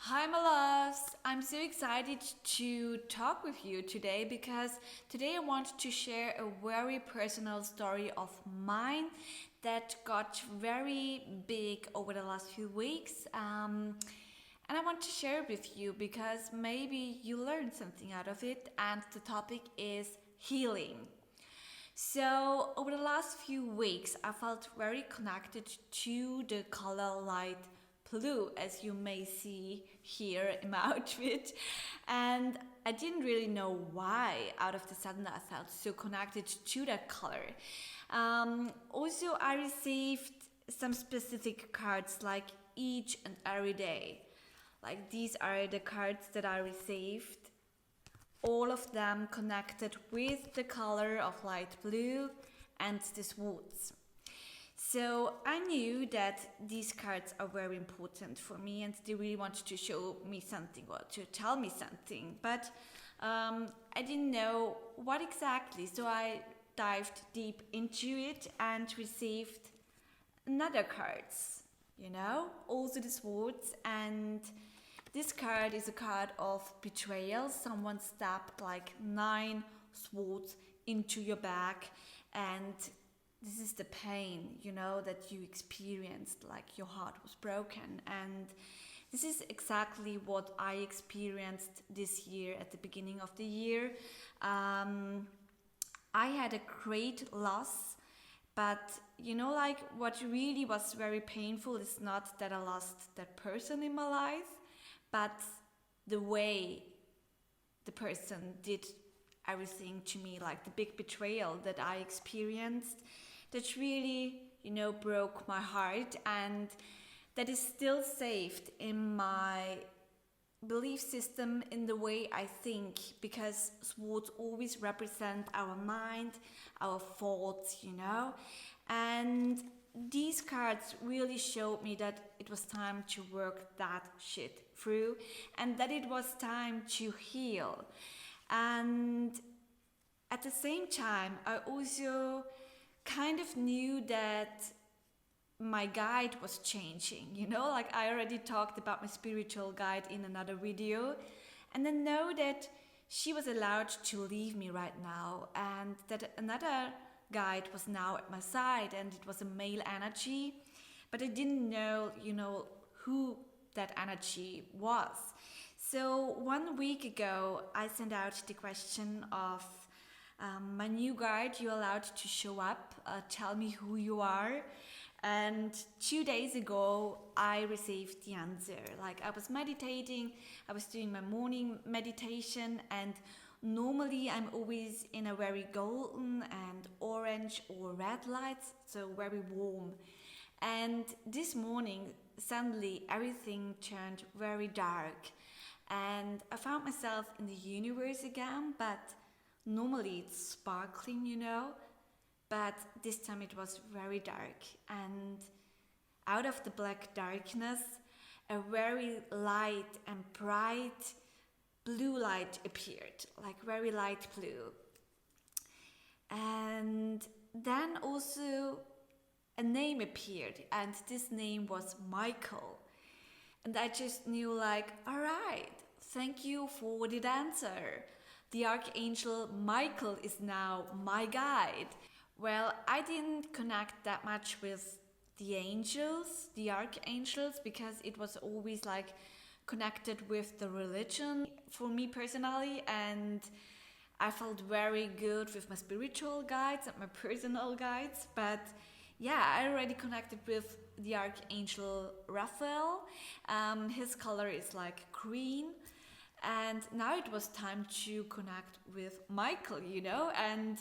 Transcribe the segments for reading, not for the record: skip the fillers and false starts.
Hi, my loves. I'm so excited to talk with you today because today I want to share a very personal story of mine that got very big over the last few weeks. And I want to share it with you because maybe you learned something out of it, and the topic is healing. So, over the last few weeks, I felt very connected to the color light blue, as you may see here in my outfit. And I didn't really know why, out of the sudden, I felt so connected to that color. Also, I received some specific cards like each and every day. Like, these are the cards that I received, all of them connected with the color of light blue and these woods. So I knew that these cards are very important for me and they really wanted to show me something or to tell me something. But I didn't know what exactly. So I dived deep into it and received another cards, also these words. And this card is a card of betrayal. Someone stabbed like 9 swords into your back, and this is the pain, that you experienced, like your heart was broken. And this is exactly what I experienced this year at the beginning of the year. I had a great loss, but like what really was very painful is not that I lost that person in my life, but the way the person did everything to me, like the big betrayal that I experienced, that really, broke my heart, and that is still saved in my belief system, in the way I think, because swords always represent our mind, our thoughts, and these cards really showed me that it was time to work that shit through and that it was time to heal. And at the same time, I also kind of knew that my guide was changing, like I already talked about my spiritual guide in another video. And I know that she was allowed to leave me right now, and that another guide was now at my side, and it was a male energy, but I didn't know, who that energy was. So 1 week ago, I sent out the question of my new guide, you allowed to show up, tell me who you are. And 2 days ago, I received the answer. Like, I was meditating, I was doing my morning meditation, and normally I'm always in a very golden and orange or red lights, so very warm. And this morning, suddenly everything turned very dark. And I found myself in the universe again, but normally it's sparkling, but this time it was very dark. And out of the black darkness, a very light and bright blue light appeared, like very light blue. And then also a name appeared, and this name was Michael. And I just knew, like, all right, thank you for the answer. The Archangel Michael is now my guide. Well, I didn't connect that much with the angels, the archangels, because it was always like connected with the religion for me personally, and I felt very good with my spiritual guides and my personal guides. But yeah, I already connected with the Archangel Raphael. His color is like green. And now it was time to connect with Michael, and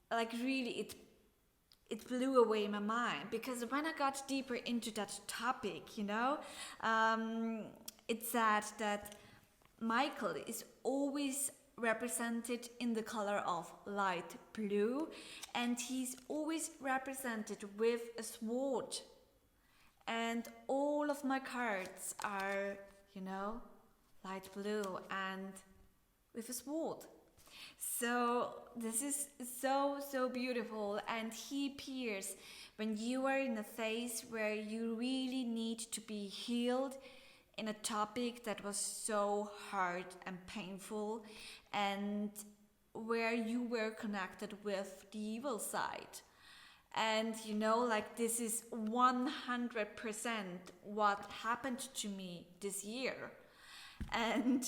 like really it blew away my mind, because when I got deeper into that topic, it said that Michael is always represented in the color of light blue, and he's always represented with a sword. And all of my cards are, light blue and with a sword. So this is so beautiful, and he appears when you are in a phase where you really need to be healed in a topic that was so hard and painful, and where you were connected with the evil side. And like this is 100% what happened to me this year. And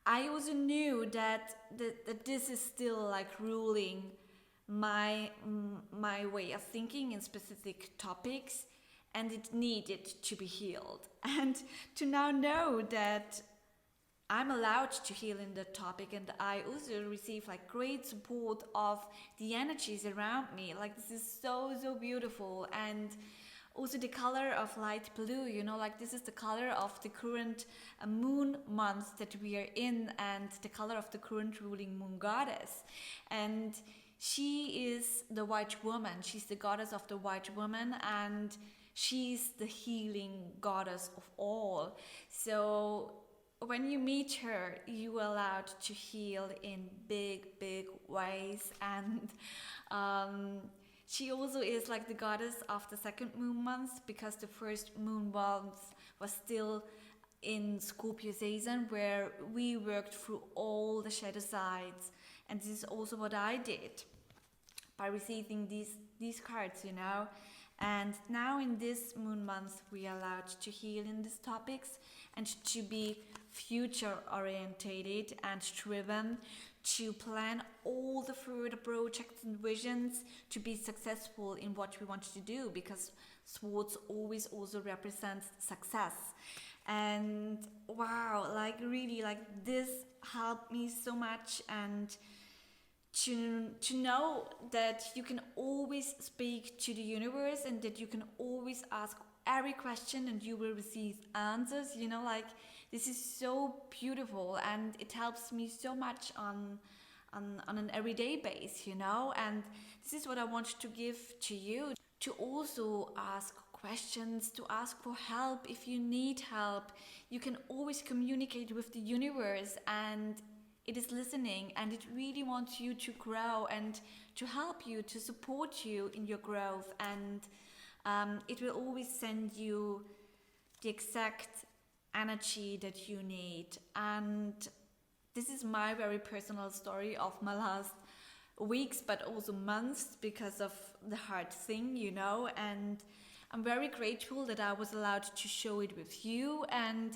I also knew that this is still like ruling my way of thinking in specific topics, and it needed to be healed. And to now know that I'm allowed to heal in the topic, and I also receive like great support of the energies around me. Like this is so beautiful. And also the color of light blue, like this is the color of the current moon month that we are in, and the color of the current ruling moon goddess. And she is the white woman. She's the goddess of the white woman, and she's the healing goddess of all. So when you meet her, you are allowed to heal in big ways. And she also is like the goddess of the second moon month, because the first moon month was still in Scorpio season, where we worked through all the shadow sides. And this is also what I did by receiving these cards, And now in this moon month, we are allowed to heal in these topics and to be future orientated and driven, to plan all the further projects and visions to be successful in what we want to do, because swords always also represents success. And wow, like really, like this helped me so much. And to know that you can always speak to the universe, and that you can always ask every question and you will receive answers, like this is so beautiful, and it helps me so much on an everyday base, and this is what I want to give to you, to also ask questions, to ask for help. If you need help, you can always communicate with the universe, and it is listening, and it really wants you to grow and to help you, to support you in your growth. And it will always send you the exact energy that you need. And this is my very personal story of my last weeks, but also months, because of the hard thing, and I'm very grateful that I was allowed to share it with you. And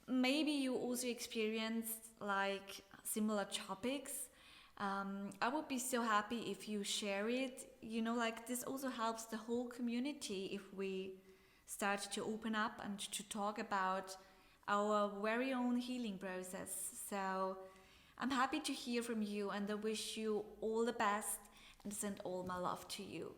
maybe you also experienced like similar topics. I would be so happy if you share it. Like this also helps the whole community if we start to open up and to talk about our very own healing process. So I'm happy to hear from you, and I wish you all the best and send all my love to you.